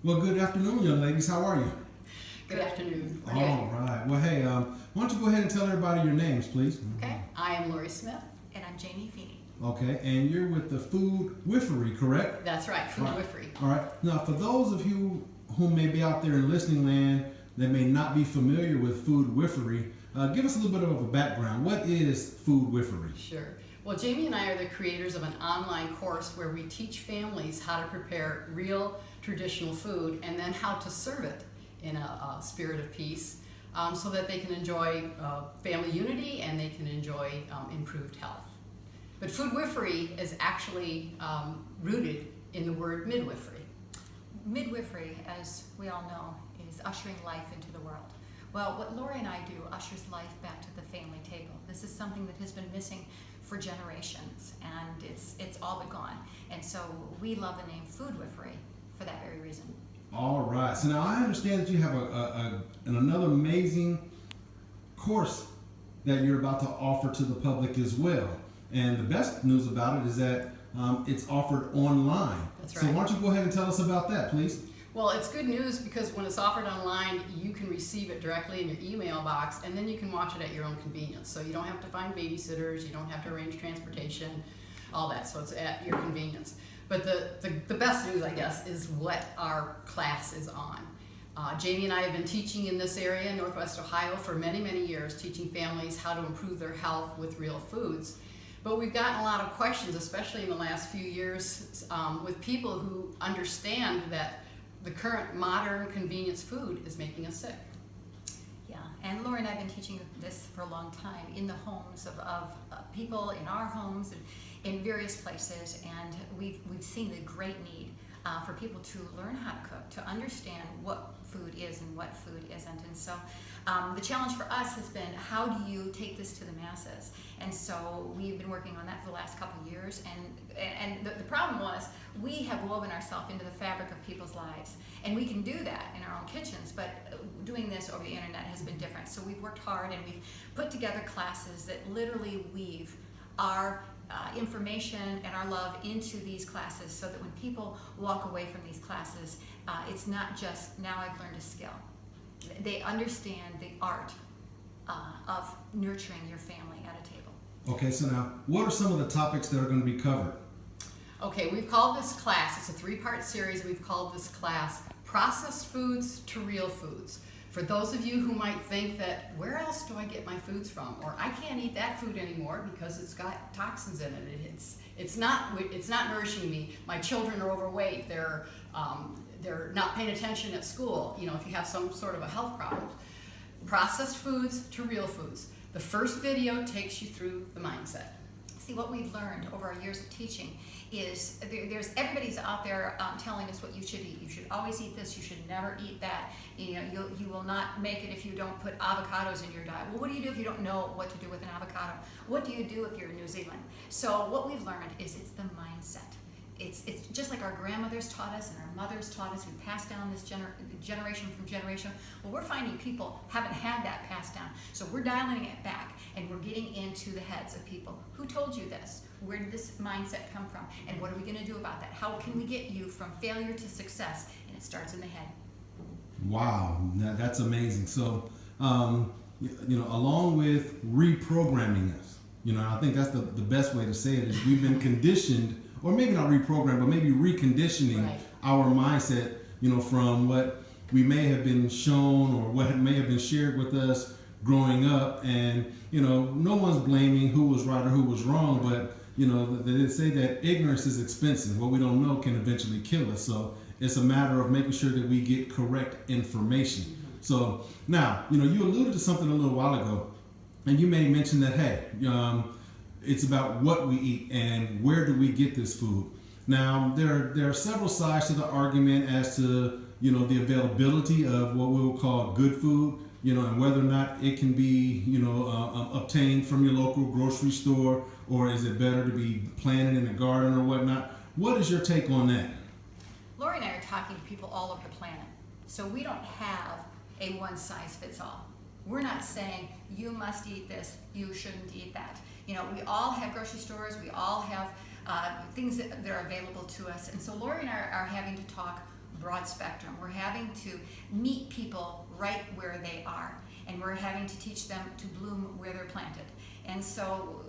Well, good afternoon, young ladies. How are you? Good afternoon. All right. Well, hey, why don't you go ahead and tell everybody your names, please? Okay, I am Laurie Smith. And I'm Fiene. Okay, and you're with the Food Whiffery, correct? That's right, Food Right. Whiffery. All right. Now, for those of you who may be out there in listening land that may not be familiar with Food Whiffery, give us a little bit of a background. What is Food Whiffery? Sure. Well, Jamie and I are the creators of an online course where we teach families how to prepare real traditional food and then how to serve it in a spirit of peace so that they can enjoy family unity and they can enjoy improved health. But Food Whiffery is actually rooted in the word midwifery. Midwifery, as we all know, is ushering life into the world. Well, what Laurie and I do ushers life back to the family table. This is something that has been missing for generations, and it's all but gone. And so we love the name Food Whiffery for that very reason. All right. So now I understand that you have another amazing course that you're about to offer to the public as well. And the best news about it is that it's offered online. That's So right. why don't you go ahead and tell us about that, please? Well, it's good news because when it's offered online, you can receive it directly in your email box and then you can watch it at your own convenience. So you don't have to find babysitters, you don't have to arrange transportation, all that. So it's at your convenience. But the best news, I guess, is what our class is on. Jamie and I have been teaching in this area in Northwest Ohio for many, many years, teaching families how to improve their health with real foods. But we've gotten a lot of questions, especially in the last few years, with people who understand that the current modern convenience food is making us sick. Yeah, and Laurie and I have been teaching this for a long time in the homes of people, in our homes, and in various places, and we've seen the great need for people to learn how to cook, to understand what food is and what food isn't. And so the challenge for us has been, how do you take this to the masses? And so we've been working on that for the last couple of years, and the problem was, we have woven ourselves into the fabric of people's lives, and we can do that in our own kitchens, but doing this over the internet has been different. So we've worked hard and we've put together classes that literally weave our information and our love into these classes, so that when people walk away from these classes, it's not just, now I've learned a skill. They understand the art of nurturing your family at a table. Okay, so now what are some of the topics that are going to be covered? Okay, we've called this class, it's a three-part series, we've called this class Processed Foods to Real Foods. For those of you who might think that, where else do I get my foods from? Or I can't eat that food anymore because it's got toxins in it. It's not nourishing me. My children are overweight. They're not paying attention at school. You know, if you have some sort of a health problem. Processed foods to real foods. The first video takes you through the mindset. See, what we've learned over our years of teaching is everybody's out there telling us what you should eat. You should always eat this. You should never eat that. You know, you will not make it if you don't put avocados in your diet. Well, what do you do if you don't know what to do with an avocado? What do you do if you're in New Zealand? So what we've learned is it's the mindset. It's just like our grandmothers taught us and our mothers taught us. We passed down this generation from generation. Well, we're finding people haven't had that passed down. So we're dialing it back, and we're getting into the heads of people. Who told you this? Where did this mindset come from? And what are we going to do about that? How can we get you from failure to success? And it starts in the head. Wow, that's amazing. So, you know, along with reprogramming us, you know, I think that's the best way to say it is we've been conditioned, or maybe not reprogrammed, but maybe reconditioning Right. our mindset, you know, from what we may have been shown or what may have been shared with us growing up. And, you know, no one's blaming who was right or who was wrong, but, you know, they say that ignorance is expensive. What we don't know can eventually kill us. So it's a matter of making sure that we get correct information. So now, you know, you alluded to something a little while ago, and you may mention that, hey, it's about what we eat and where do we get this food. Now, there are several sides to the argument as to, you know, the availability of what we'll call good food, you know, and whether or not it can be, you know, obtained from your local grocery store, or is it better to be planted in a garden or whatnot. What is your take on that? Laurie and I are talking to people all over the planet. So we don't have a one-size-fits-all. We're not saying you must eat this, you shouldn't eat that. You know, we all have grocery stores, we all have things that are available to us. And so Laurie and I are having to talk broad spectrum. We're having to meet people right where they are, and we're having to teach them to bloom where they're planted. And so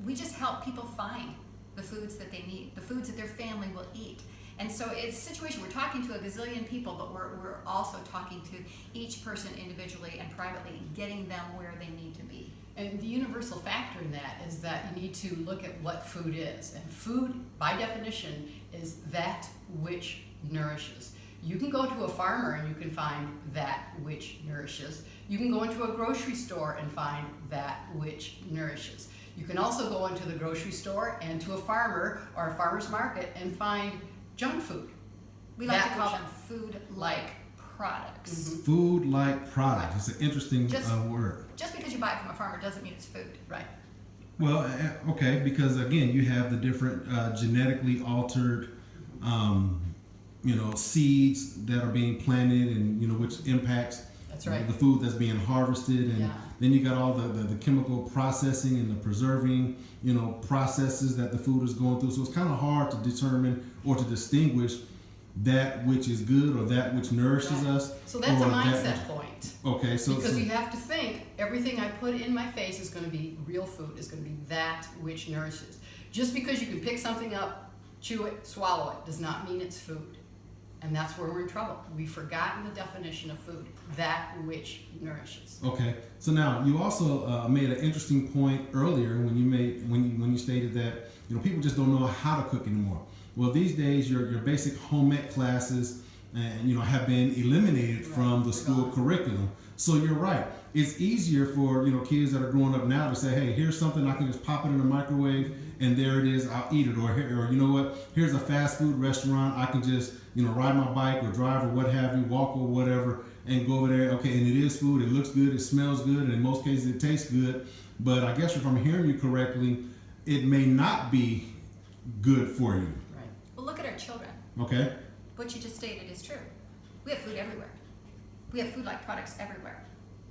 we just help people find the foods that they need, the foods that their family will eat. And so it's a situation, we're talking to a gazillion people, but we're also talking to each person individually and privately, getting them where they need to be. And the universal factor in that is that you need to look at what food is. And food, by definition, is that which nourishes. You can go to a farmer and you can find that which nourishes. You can go into a grocery store and find that which nourishes. You can also go into the grocery store and to a farmer or a farmer's market and find junk food. We like to call them food-like products. Mm-hmm. Food-like products. It's an interesting word. Just because you buy it from a farmer doesn't mean it's food. Right. Well, okay, because again, you have the different genetically altered, seeds that are being planted, and which impacts That's right. the food that's being harvested, and then you got all the chemical processing and the preserving, processes that the food is going through. So it's kind of hard to determine or to distinguish that which is good or that which nourishes us. So that's a or mindset point. Okay, so Because you have to think everything I put in my face is going to be real food, is going to be that which nourishes. Just because you can pick something up, chew it, swallow it, does not mean it's food. And that's where we're in trouble. We've forgotten the definition of food, that which nourishes. Okay, so now you also made an interesting point earlier when you stated that people just don't know how to cook anymore. Well, these days your basic home ec classes have been eliminated from the school curriculum. So you're right. It's easier for kids that are growing up now to say, hey, here's something I can just pop it in the microwave and there it is. I'll eat it. Or you know what? Here's a fast food restaurant. I can just ride my bike or drive or what have you, walk or whatever, and go over there. Okay, and it is food. It looks good. It smells good, and in most cases it tastes good. But I guess if I'm hearing you correctly, it may not be good for you. Right. Well, look at our children. Okay. What you just stated is true. We have food everywhere. We have food-like products everywhere.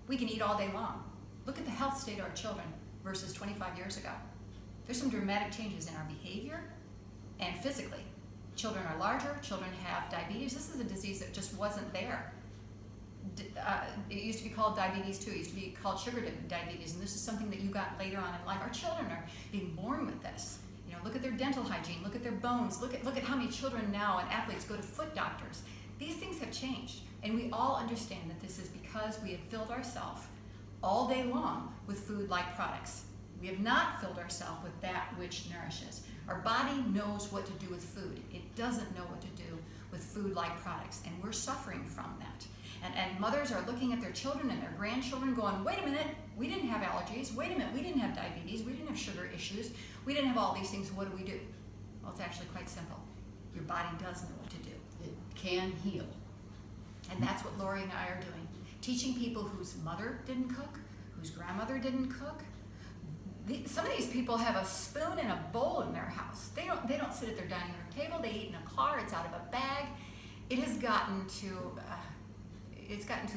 We can eat all day long. Look at the health state of our children versus 25 years ago. There's some dramatic changes in our behavior and physically. Children are larger. Children have diabetes. This is a disease that just wasn't there. It used to be called diabetes 2. It used to be called sugar diabetes, and this is something that you got later on in life. Our children are being born with this. Look at their dental hygiene. Look at their bones. Look at how many children now and athletes go to foot doctors. These things have changed, and we all understand that this is because we have filled ourselves all day long with food-like products. We have not filled ourselves with that which nourishes. Our body knows what to do with food. It doesn't know what to do with food-like products, and we're suffering from that. And mothers are looking at their children and their grandchildren going, wait a minute, we didn't have allergies. Wait a minute, we didn't have diabetes. We didn't have sugar issues. We didn't have all these things. What do? Well, it's actually quite simple. Your body does know what to do. It can heal. And that's what Laurie and I are doing. Teaching people whose mother didn't cook, whose grandmother didn't cook. Some of these people have a spoon and a bowl in their house. They don't sit at their dining room table. They eat in a car. It's out of a bag. It has gotten to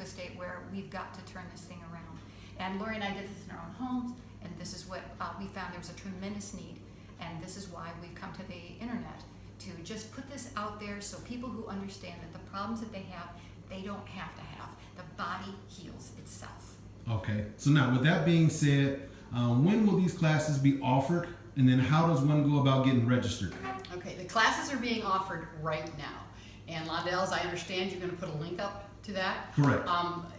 a state where we've got to turn this thing around. And Laurie and I did this in our own homes, and this is what we found. There was a tremendous need, and this is why we've come to the internet to just put this out there so people who understand that the problems that they have, they don't have to have. The body heals itself. Okay. So now, with that being said, when will these classes be offered, and then how does one go about getting registered? Okay, the classes are being offered right now. And Londell, as I understand, you're going to put a link up to that. Correct.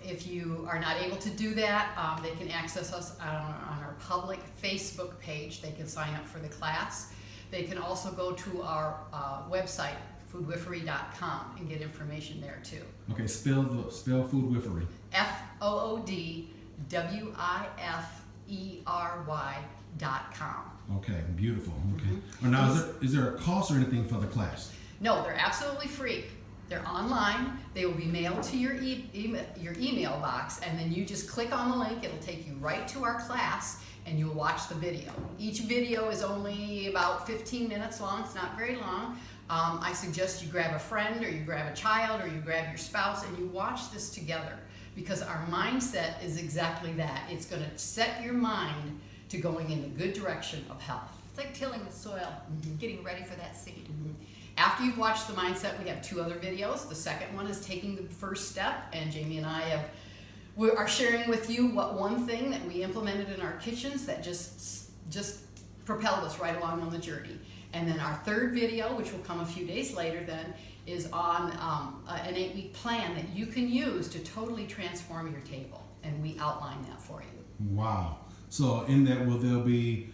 If you are not able to do that, they can access us on our public Facebook page. They can sign up for the class. They can also go to our website, foodwifery.com, and get information there too. Okay, spell foodwifery. FOODWIFERY.com. Okay, beautiful. Okay. Now, is there a cost or anything for the class? No, they're absolutely free. They're online. They will be mailed to your email box, and then you just click on the link. It'll take you right to our class, and you'll watch the video. Each video is only about 15 minutes long. It's not very long. I suggest you grab a friend, or you grab a child, or you grab your spouse, and you watch this together, because our mindset is exactly that. It's going to set your mind to going in the good direction of health. It's like tilling the soil, getting ready for that seed. After you've watched the mindset, we have 2 other videos. The second one is taking the first step, and Jamie and I we are sharing with you what one thing that we implemented in our kitchens that just propelled us right along on the journey. And then our third video, which will come a few days later then, is on an 8-week plan that you can use to totally transform your table. And we outline that for you. Wow. So in that, will there be,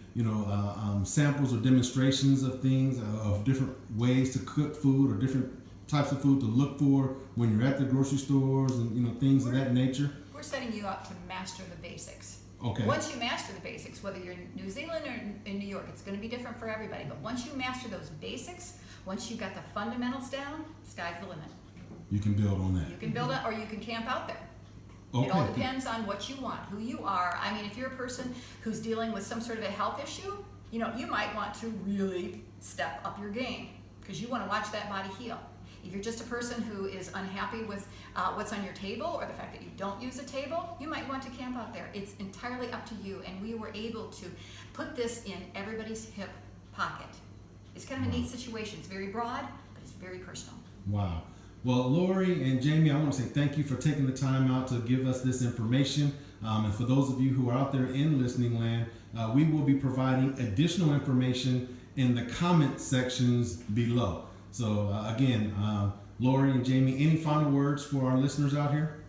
samples or demonstrations of things, of different ways to cook food or different types of food to look for when you're at the grocery stores and, things of that nature? We're setting you up to master the basics. Okay. Once you master the basics, whether you're in New Zealand or in New York, it's going to be different for everybody. But once you master those basics, once you've got the fundamentals down, sky's the limit. You can build on that. You can build it, or you can camp out there. Okay. It all depends on what you want, who you are. I mean, if you're a person who's dealing with some sort of a health issue, you might want to really step up your game because you want to watch that body heal. If you're just a person who is unhappy with what's on your table or the fact that you don't use a table, you might want to camp out there. It's entirely up to you, and we were able to put this in everybody's hip pocket. It's kind of a neat situation. It's very broad, but it's very personal. Wow. Well, Laurie and Jamie, I want to say thank you for taking the time out to give us this information. And for those of you who are out there in listening land, we will be providing additional information in the comment sections below. So again, Laurie and Jamie, any final words for our listeners out here?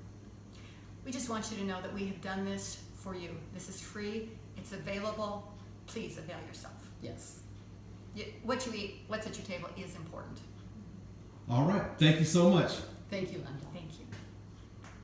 We just want you to know that we have done this for you. This is free. It's available. Please avail yourself. Yes. What you eat, what's at your table is important. All right. Thank you so much. Thank you, Londell. Thank you.